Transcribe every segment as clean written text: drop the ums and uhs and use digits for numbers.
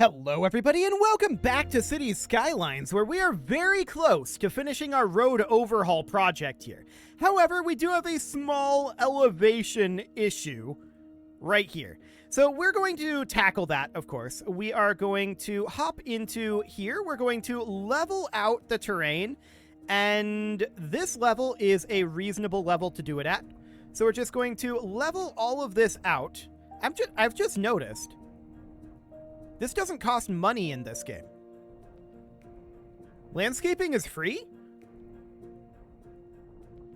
Hello everybody and welcome back to Cities Skylines, where we are very close to finishing our road overhaul project here. However, we do have a small elevation issue right here. So we're going to tackle that, of course. We are going to hop into here. We're going to level out the terrain, and this level is a reasonable level to do it at. So we're just going to level all of this out. I've just noticed this doesn't cost money in this game. Landscaping is free?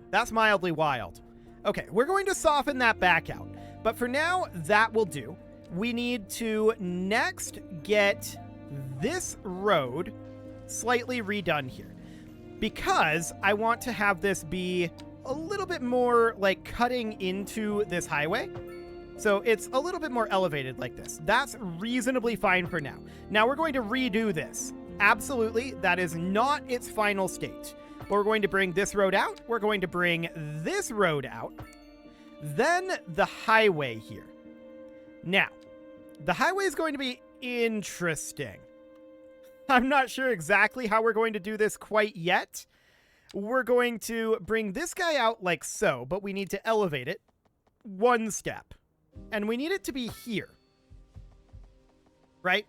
That's mildly wild. Okay, we're going to soften that back out. But for now, that will do. We need to next get this road slightly redone here, because I want to have this be a little bit more like cutting into this highway. So it's a little bit more elevated like this. That's reasonably fine for now. Now we're going to redo this. Absolutely, that is not its final state. But we're going to bring this road out. We're going to bring this road out. Then the highway here. Now, the highway is going to be interesting. I'm not sure exactly how we're going to do this quite yet. We're going to bring this guy out like so, but we need to elevate it one step. And we need it to be here, right?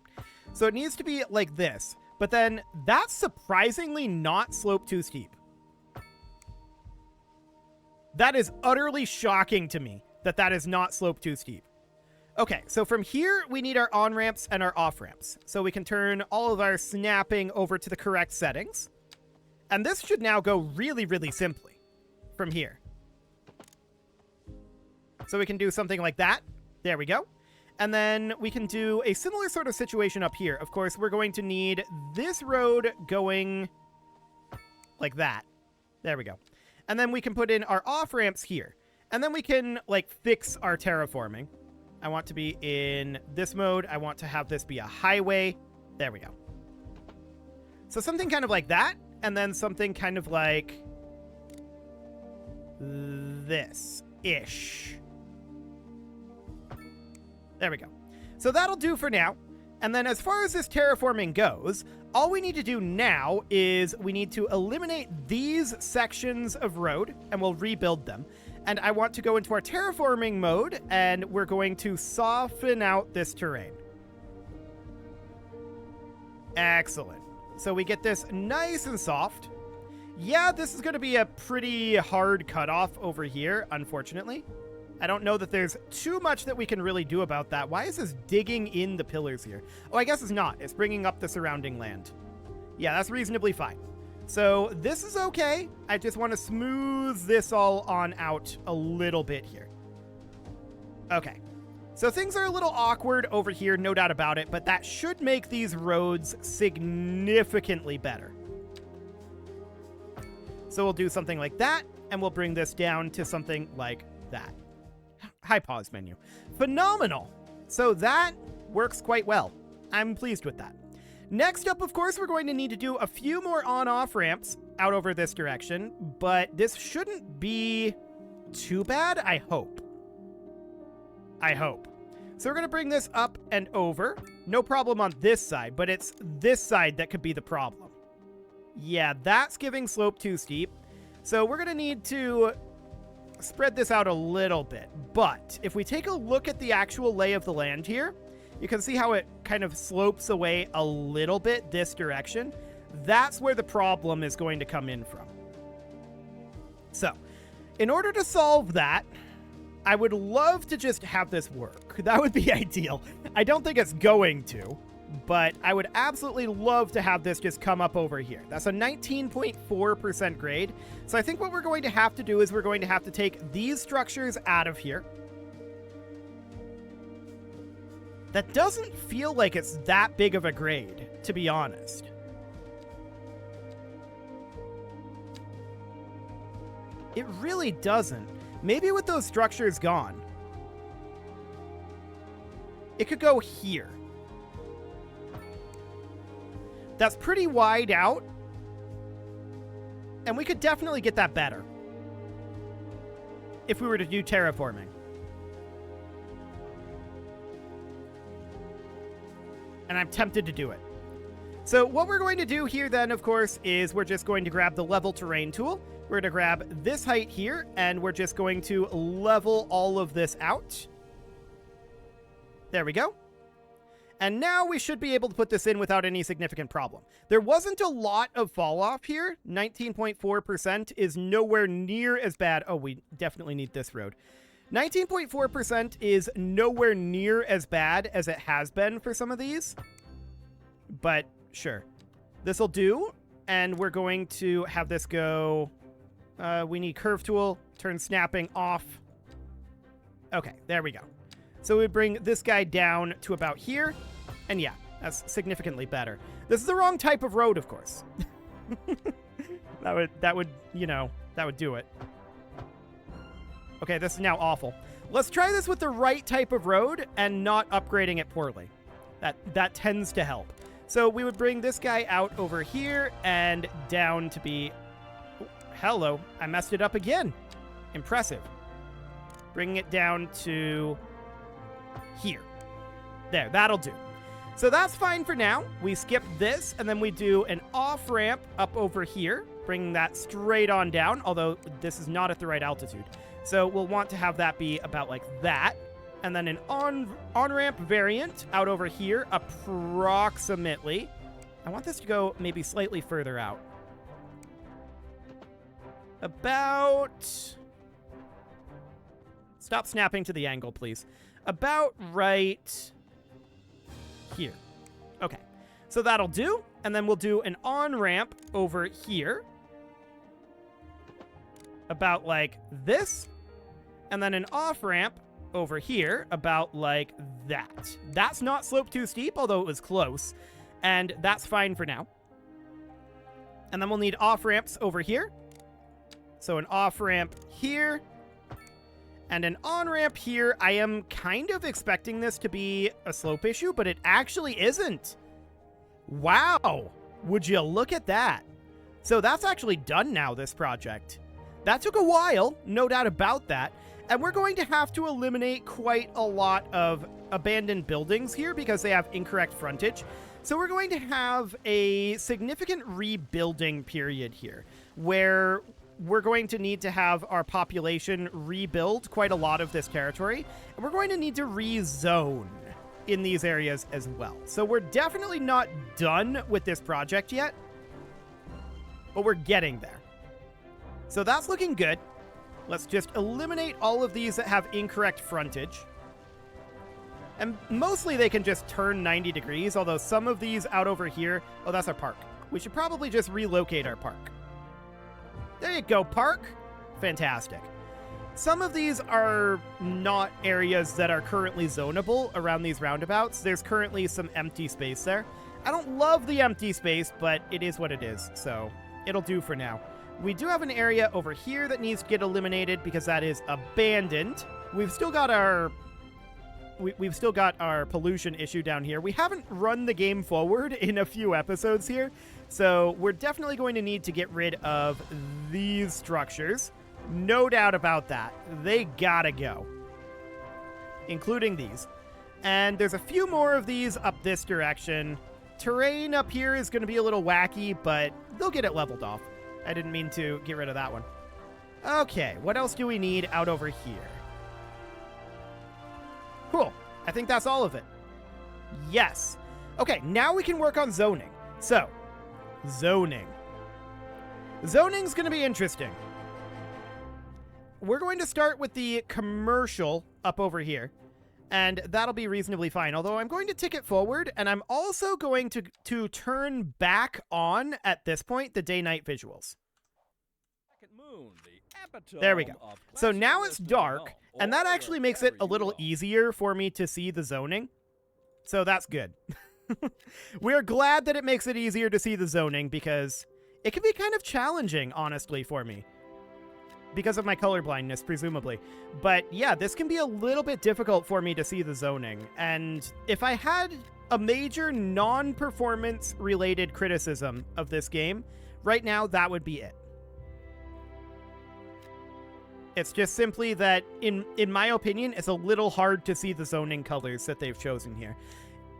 So it needs to be like this, but then that's surprisingly not sloped too steep. That is utterly shocking to me that that is not sloped too steep. Okay, so from here, we need our on-ramps and our off-ramps. So we can turn all of our snapping over to the correct settings. And this should now go really, really simply from here. So we can do something like that. There we go. And then we can do a similar sort of situation up here. Of course, we're going to need this road going like that. There we go. And then we can put in our off-ramps here. And then we can, like, fix our terraforming. I want to be in this mode. I want to have this be a highway. There we go. So something kind of like that. And then something kind of like this-ish. There we go. So that'll do for now. And then as far as this terraforming goes, all we need to do now is we need to eliminate these sections of road and we'll rebuild them. And I want to go into our terraforming mode and we're going to soften out this terrain. Excellent. So we get this nice and soft. Yeah, this is going to be a pretty hard cutoff over here, unfortunately. I don't know that there's too much that we can really do about that. Why is this digging in the pillars here? Oh, I guess it's not. It's bringing up the surrounding land. Yeah, that's reasonably fine. So this is okay. I just want to smooth this all on out a little bit here. Okay. So things are a little awkward over here, no doubt about it, but that should make these roads significantly better. So we'll do something like that, and we'll bring this down to something like that. High pause menu. Phenomenal. So that works quite well. I'm pleased with that. Next up, of course, we're going to need to do a few more on-off ramps out over this direction, but this shouldn't be too bad, I hope. I hope. So we're going to bring this up and over. No problem on this side, but it's this side that could be the problem. Yeah, that's giving slope too steep. So we're going to need to spread this out a little bit. But if we take a look at the actual lay of the land here, you can see how it kind of slopes away a little bit this direction. That's where the problem is going to come in from. So in order to solve that, I would love to just have this work. That would be ideal. I don't think it's going to, but I would absolutely love to have this just come up over here. That's a 19.4% grade. So I think what we're going to have to do is we're going to have to take these structures out of here. That doesn't feel like it's that big of a grade, to be honest. It really doesn't. Maybe with those structures gone, it could go here. That's pretty wide out. And we could definitely get that better if we were to do terraforming. And I'm tempted to do it. So what we're going to do here then, of course, is we're just going to grab the level terrain tool. We're going to grab this height here, and we're just going to level all of this out. There we go. And now we should be able to put this in without any significant problem. There wasn't a lot of fall off here. 19.4% is nowhere near as bad. Oh, we definitely need this road. 19.4% is nowhere near as bad as it has been for some of these. But sure. This'll do. And we're going to have this go... we need curve tool, turn snapping off. Okay, there we go. So we bring this guy down to about here. And yeah, that's significantly better. This is the wrong type of road, of course. that would, you know, that would do it. Okay, this is now awful. Let's try this with the right type of road and not upgrading it poorly. That tends to help. So we would bring this guy out over here and down to be... Hello, I messed it up again. Impressive. Bringing it down to here. There, that'll do. So that's fine for now. We skip this, and then we do an off-ramp up over here, bringing that straight on down, although this is not at the right altitude. So we'll want to have that be about like that. And then an on-ramp variant out over here, approximately. I want this to go maybe slightly further out. About... Stop snapping to the angle, please. About right here. Okay, so that'll do. And then we'll do an on-ramp over here. About like this. And then an off-ramp over here about like that. That's not sloped too steep, although it was close. And that's fine for now. And then we'll need off-ramps over here. So an off-ramp here. And an on-ramp here. I am kind of expecting this to be a slope issue, but it actually isn't. Wow. Would you look at that? So that's actually done now, this project. That took a while, no doubt about that. And we're going to have to eliminate quite a lot of abandoned buildings here because they have incorrect frontage. So we're going to have a significant rebuilding period here where we're going to need to have our population rebuild quite a lot of this territory. And we're going to need to rezone in these areas as well. So we're definitely not done with this project yet, but we're getting there. So that's looking good. Let's just eliminate all of these that have incorrect frontage. And mostly they can just turn 90 degrees, although some of these out over here... Oh, that's our park. We should probably just relocate our park. There you go, park. Fantastic. Some of these are not areas that are currently zonable around these roundabouts. There's currently some empty space there. I don't love the empty space, but it is what it is, so it'll do for now. We do have an area over here that needs to get eliminated because that is abandoned. We've still got our pollution issue down here. We haven't run the game forward in a few episodes here, so we're definitely going to need to get rid of these structures. No doubt about that. They gotta go, including these. And there's a few more of these up this direction. Terrain up here is going to be a little wacky, but they'll get it leveled off. I didn't mean to get rid of that one. Okay, what else do we need out over here? Cool. I think that's all of it. Yes. Okay, now we can work on zoning. So, zoning. Zoning's going to be interesting. We're going to start with the commercial up over here, and that'll be reasonably fine. Although I'm going to tick it forward, and I'm also going to turn back on, at this point, the day-night visuals. There we go. So now it's dark, and that actually makes it a little easier for me to see the zoning. So that's good. We're glad that it makes it easier to see the zoning, because it can be kind of challenging, honestly, for me. Because of my colorblindness, presumably. But yeah, this can be a little bit difficult for me to see the zoning. And if I had a major non-performance related criticism of this game, right now that would be it. It's just simply that, in my opinion, it's a little hard to see the zoning colors that they've chosen here.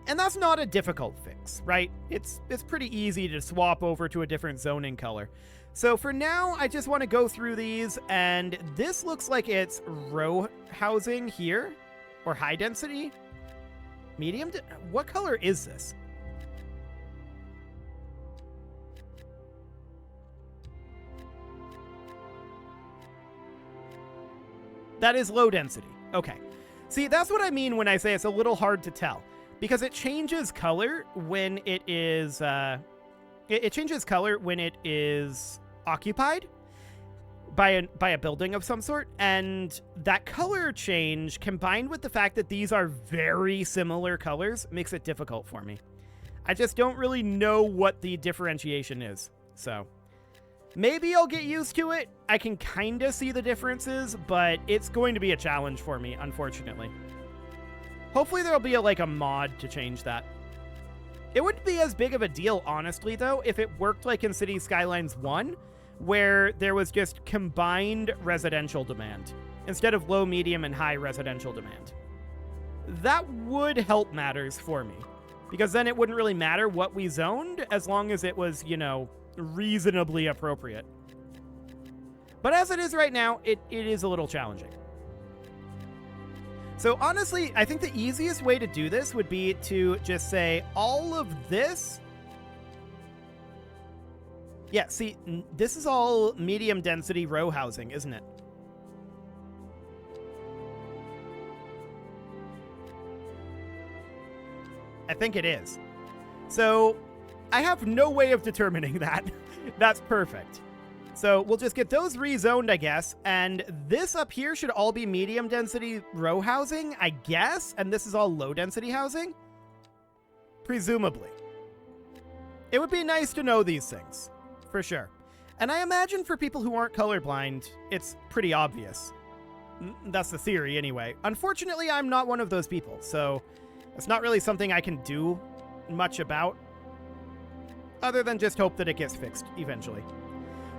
And that's not a difficult fix, right? It's pretty easy to swap over to a different zoning color. So for now, I just want to go through these, and this looks like it's row housing here, or high density. Medium? What color is this? That is low density. Okay. See, that's what I mean when I say it's a little hard to tell, because it changes color when it is it changes color when it is occupied by a building of some sort, and that color change combined with the fact that these are very similar colors makes it difficult for me. I just don't really know what the differentiation is. So maybe I'll get used to it. I can kind of see the differences, but it's going to be a challenge for me, unfortunately. Hopefully there'll be a mod to change that. It wouldn't be as big of a deal, honestly, though, if it worked like in City Skylines 1, where there was just combined residential demand instead of low, medium, and high residential demand. That would help matters for me, because then it wouldn't really matter what we zoned as long as it was, reasonably appropriate. But as it is right now, it is a little challenging. So honestly, I think the easiest way to do this would be to just say all of this. Yeah, see, this is all medium density row housing, isn't it? I think it is. So I have no way of determining that. That's perfect. So we'll just get those rezoned, I guess. And this up here should all be medium density row housing, I guess. And this is all low density housing. Presumably. It would be nice to know these things, for sure. And I imagine for people who aren't colorblind, it's pretty obvious. That's the theory anyway. Unfortunately, I'm not one of those people, so it's not really something I can do much about, other than just hope that it gets fixed eventually.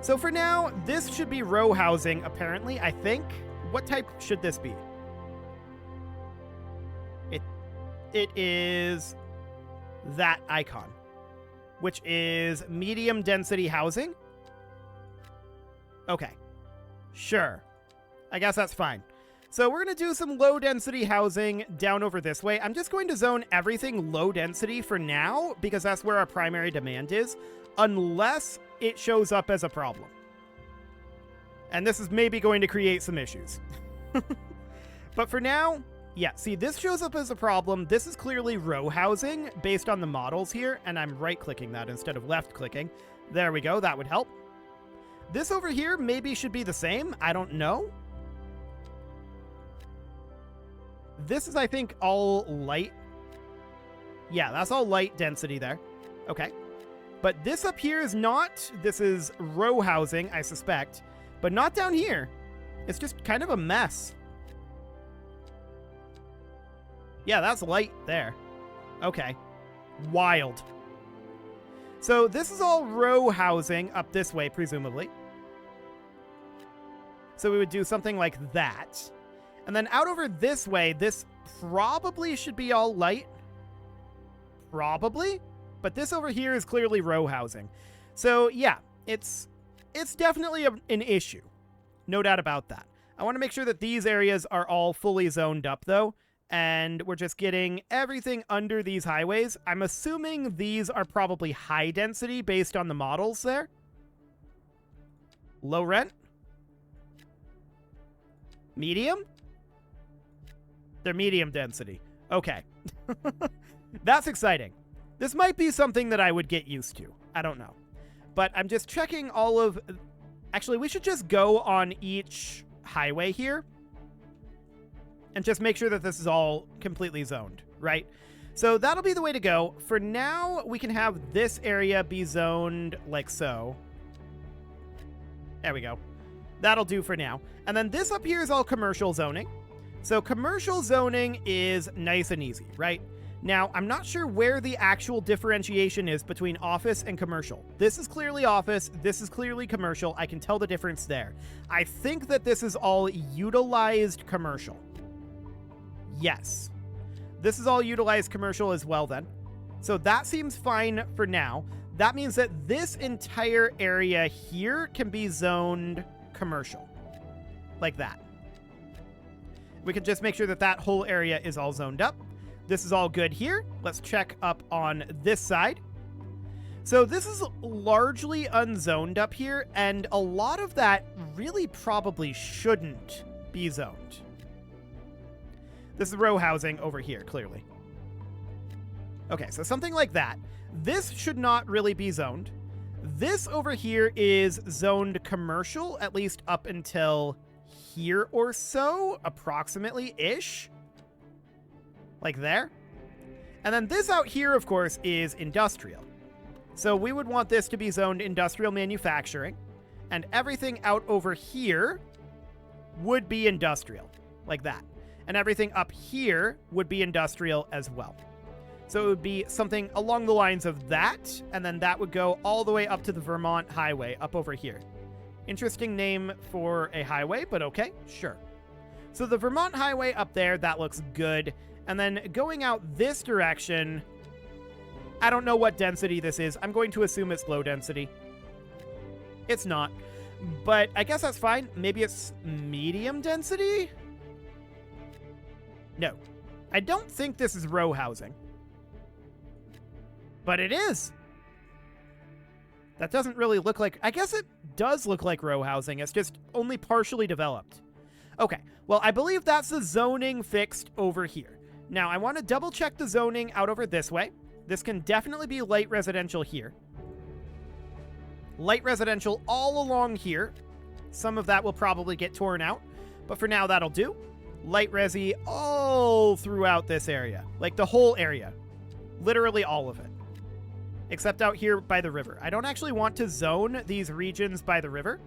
So for now, this should be row housing, apparently, I think. What type should this be? It is that icon, which is medium density housing. Okay, sure. I guess that's fine. So we're going to do some low density housing down over this way. I'm just going to zone everything low density for now, because that's where our primary demand is, unless it shows up as a problem. And this is maybe going to create some issues. But for now, yeah, see, this shows up as a problem. This is clearly row housing based on the models here, and I'm right-clicking that instead of left-clicking. There we go, that would help. This over here maybe should be the same. I don't know. This is, I think, all light. Yeah, that's all light density there. Okay. But this up here is not. This is row housing, I suspect. But not down here. It's just kind of a mess. Yeah, that's light there. Okay. Wild. So this is all row housing up this way, presumably. So we would do something like that. And then out over this way, this probably should be all light. Probably. But this over here is clearly row housing. So yeah, it's definitely an issue. No doubt about that. I want to make sure that these areas are all fully zoned up, though. And we're just getting everything under these highways. I'm assuming these are probably high density based on the models there. Low rent. Medium? They're medium density. Okay. That's exciting. This might be something that I would get used to. I don't know. But I'm just checking all of... Actually, we should just go on each highway here and just make sure that this is all completely zoned, right? So that'll be the way to go. For now, we can have this area be zoned like so. There we go. That'll do for now. And then this up here is all commercial zoning. So commercial zoning is nice and easy, right? Now, I'm not sure where the actual differentiation is between office and commercial. This is clearly office. This is clearly commercial. I can tell the difference there. I think that this is all utilized commercial. Yes. This is all utilized commercial as well then. So that seems fine for now. That means that this entire area here can be zoned commercial. Like that. We can just make sure that that whole area is all zoned up. This is all good here. Let's check up on this side. So this is largely unzoned up here, and a lot of that really probably shouldn't be zoned. This is row housing over here, clearly. Okay, so something like that. This should not really be zoned. This over here is zoned commercial, at least up until here or so, approximately-ish. Like there. And then this out here, of course, is industrial. So we would want this to be zoned industrial manufacturing, and everything out over here would be industrial, like that. And everything up here would be industrial as well. So it would be something along the lines of that, and then that would go all the way up to the Vermont Highway up over here. Interesting name for a highway, but okay, sure. So the Vermont Highway up there, that looks good. And then going out this direction, I don't know what density this is. I'm going to assume it's low density. It's not. But I guess that's fine. Maybe it's medium density? No. I don't think this is row housing. But it is. That doesn't really look like... I guess it does look like row housing. It's just only partially developed. Okay. Well, I believe that's the zoning fixed over here. Now, I want to double check the zoning out over this way. This can definitely be light residential here. Light residential all along here. Some of that will probably get torn out, but for now that'll do. Light resi all throughout this area. Like the whole area. Literally all of it. Except out here by the river. I don't actually want to zone these regions by the river.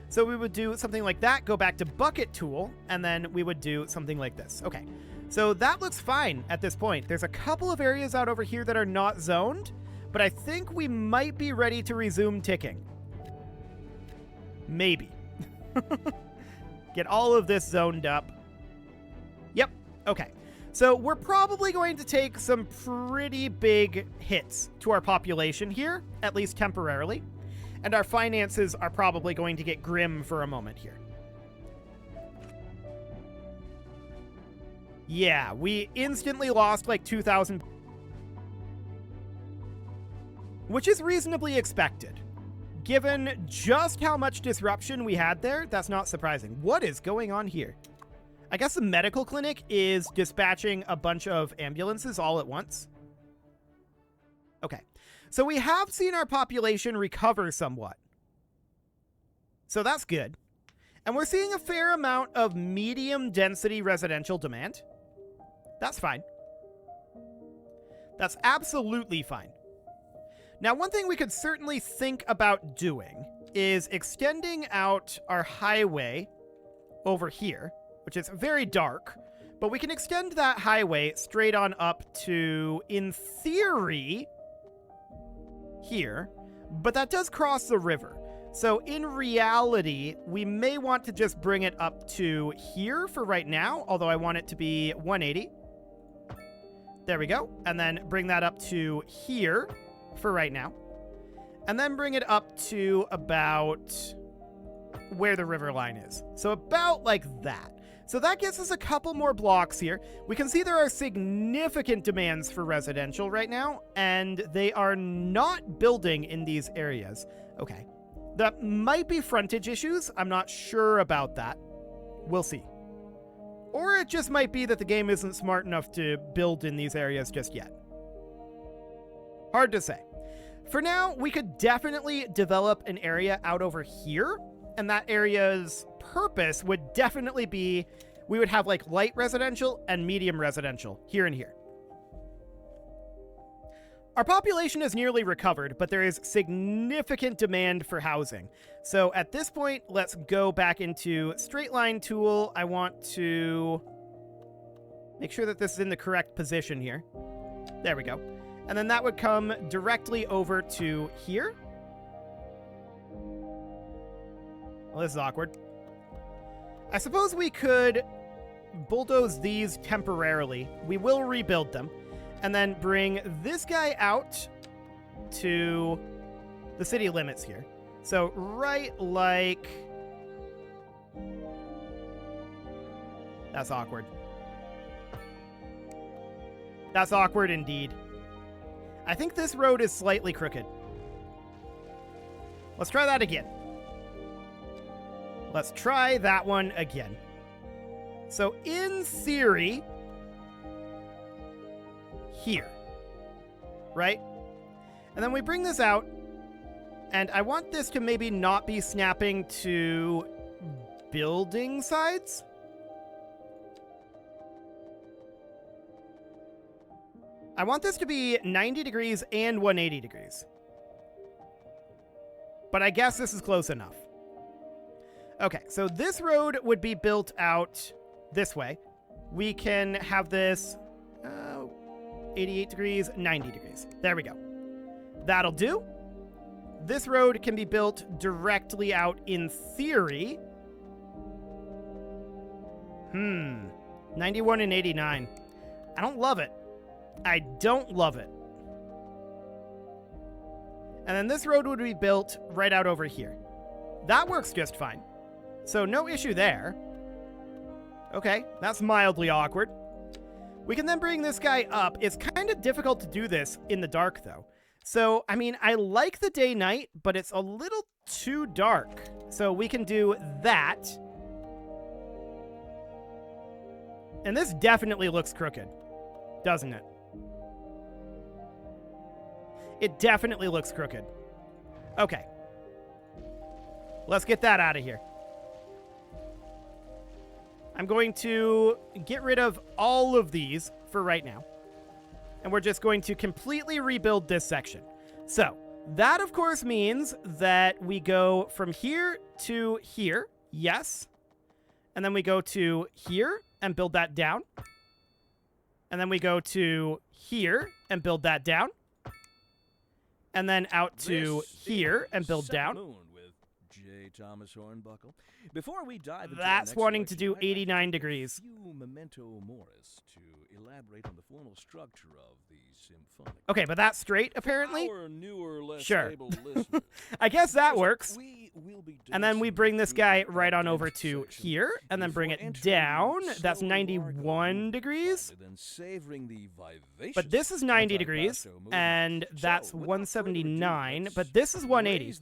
So we would do something like that, go back to bucket tool, and then we would do something like this. Okay. So that looks fine at this point. There's a couple of areas out over here that are not zoned, but I think we might be ready to resume ticking. Maybe. Get all of this zoned up. Yep. Okay. So we're probably going to take some pretty big hits to our population here, at least temporarily. And our finances are probably going to get grim for a moment here. Yeah, we instantly lost like 2,000. Which is reasonably expected. Given just how much disruption we had there, that's not surprising. What is going on here? I guess the medical clinic is dispatching a bunch of ambulances all at once. Okay. So we have seen our population recover somewhat. So that's good. And we're seeing a fair amount of medium density residential demand. That's fine. That's absolutely fine. Now, one thing we could certainly think about doing is extending out our highway over here, which is very dark, but we can extend that highway straight on up to, in theory, here, but that does cross the river. So in reality, we may want to just bring it up to here for right now, although I want it to be 180. There we go. And then bring that up to here for right now. And then bring it up to about where the river line is. So about like that. So that gets us a couple more blocks here. We can see there are significant demands for residential right now, and they are not building in these areas. Okay. That might be frontage issues. I'm not sure about that. We'll see. Or it just might be that the game isn't smart enough to build in these areas just yet. Hard to say. For now, we could definitely develop an area out over here, and that area's purpose would definitely be, we would have like light residential and medium residential here and here. Our population is nearly recovered, but there is significant demand for housing. So at this point, let's go back into straight line tool. I want to make sure that this is in the correct position here. There we go. And then that would come directly over to here. Well, this is awkward. I suppose we could bulldoze these temporarily. We will rebuild them. And then bring this guy out to the city limits here. So right like... That's awkward. That's awkward indeed. I think this road is slightly crooked. Let's try that again. Let's try that one again. So in theory, here, right? And then we bring this out, and I want this to maybe not be snapping to building sides. I want this to be 90 degrees and 180 degrees. But I guess this is close enough. Okay, so this road would be built out this way. We can have this 88 degrees, 90 degrees. There we go. That'll do. This road can be built directly out in theory. 91 and 89. I don't love it. I don't love it. And then this road would be built right out over here. That works just fine. So no issue there. Okay, that's mildly awkward. We can then bring this guy up. It's kind of difficult to do this in the dark, though. So, I mean, I like the day-night, but it's a little too dark. So we can do that. And this definitely looks crooked, doesn't it? It definitely looks crooked. Okay. Let's get that out of here. I'm going to get rid of all of these for right now. And we're just going to completely rebuild this section. So, that of course means that we go from here to here. Yes. And then we go to here and build that down. And then we go to here and build that down. And then out to here and build down. Thomas Hornbuckle. Before we dive into that's wanting to do 89 degrees. Memento Morris to elaborate on the formal structure of the symphonic. Okay, but that's straight apparently. Our newer, less sure. stable listeners, I guess that works. we will be And then we bring this guy right on over to here and then bring it down. That's 91 degrees. But this is 90 degrees and that's 179, but this is 180.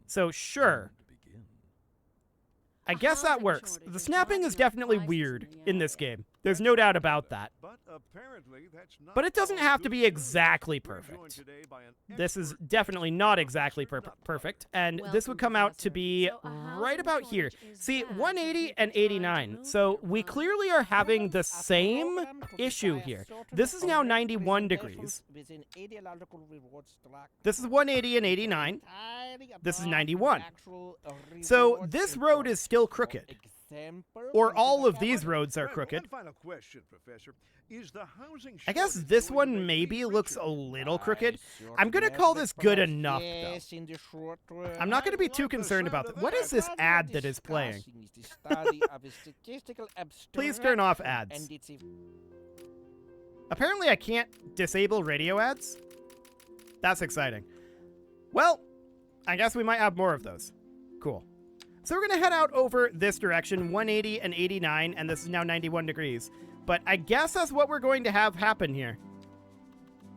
So sure. I guess that works. The snapping is definitely weird in this game. There's no doubt about that. But it doesn't have to be exactly perfect. This is definitely not exactly perfect, and this would come out to be right about here. See, 180 and 89. So we clearly are having the same issue here. This is now 91 degrees. This is 180 and 89. This is 91. So this road is still crooked. Or all of these roads are crooked. One final question, Professor. Is the housing I guess this one maybe looks a little crooked. I'm going to call this good enough, though. I'm not going to be too concerned about this. What is this ad that is playing? Please turn off ads. Apparently I can't disable radio ads. That's exciting. Well, I guess we might have more of those. Cool. So we're going to head out over this direction, 180 and 89, and this is now 91 degrees. But I guess that's what we're going to have happen here.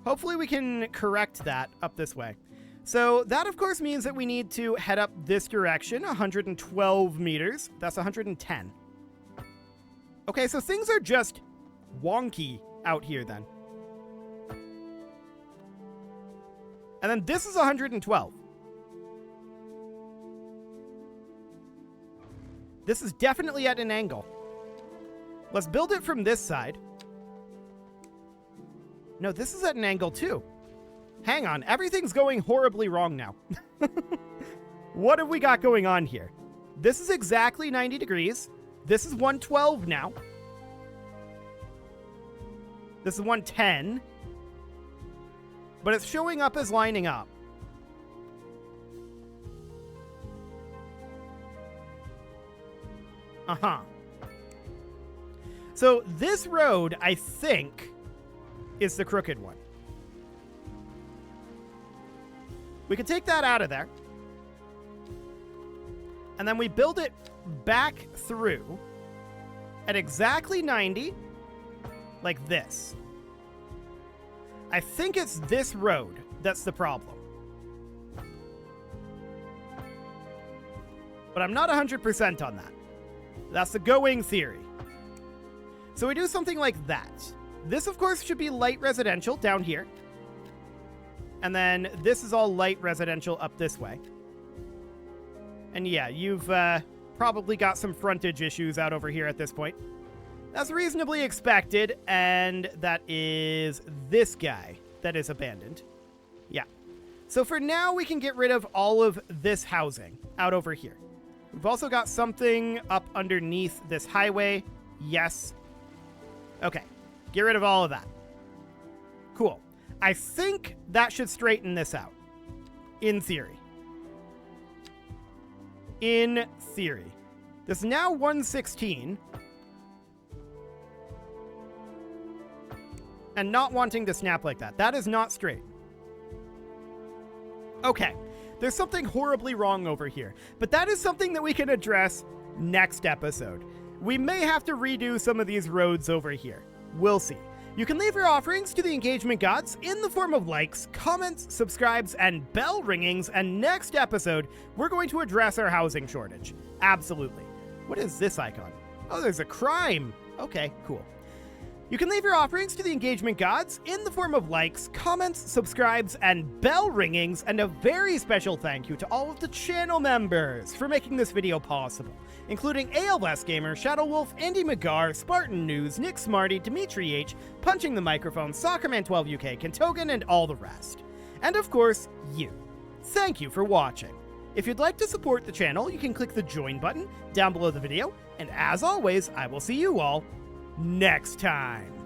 Hopefully we can correct that up this way. So that, of course, means that we need to head up this direction, 112 meters. That's 110. Okay, so things are just wonky out here then. And then this is 112. This is definitely at an angle. Let's build it from this side. No, this is at an angle too. Hang on, everything's going horribly wrong now. What have we got going on here? This is exactly 90 degrees. This is 112 now. This is 110. But it's showing up as lining up. Uh-huh. So this road, I think, is the crooked one. We can take that out of there. And then we build it back through at exactly 90, like this. I think it's this road that's the problem. But I'm not 100% on that. That's the going theory. So we do something like that. This, of course, should be light residential down here. And then this is all light residential up this way. And yeah, you've probably got some frontage issues out over here at this point. That's reasonably expected, and that is this guy that is abandoned. Yeah. So for now, we can get rid of all of this housing out over here. We've also got something up underneath this highway. Yes. Okay. Get rid of all of that. Cool. I think that should straighten this out. In theory. In theory. This is now 116. And not wanting to snap like that. That is not straight. Okay. There's something horribly wrong over here. But that is something that we can address next episode. We may have to redo some of these roads over here. We'll see. You can leave your offerings to the engagement gods in the form of likes, comments, subscribes, and bell ringings, and next episode, we're going to address our housing shortage. Absolutely. What is this icon? Oh, there's a crime. Okay, cool. You can leave your offerings to the engagement gods in the form of likes, comments, subscribes, and bell ringings, and a very special thank you to all of the channel members for making this video possible, including ALS Gamer, Shadow Wolf, Andy McGar, Spartan News, Nick Smarty, Dimitri H, Punching the Microphone, Soccerman12 UK, Kentogan, and all the rest. And of course, you. Thank you for watching. If you'd like to support the channel, you can click the join button down below the video, and as always, I will see you all next time.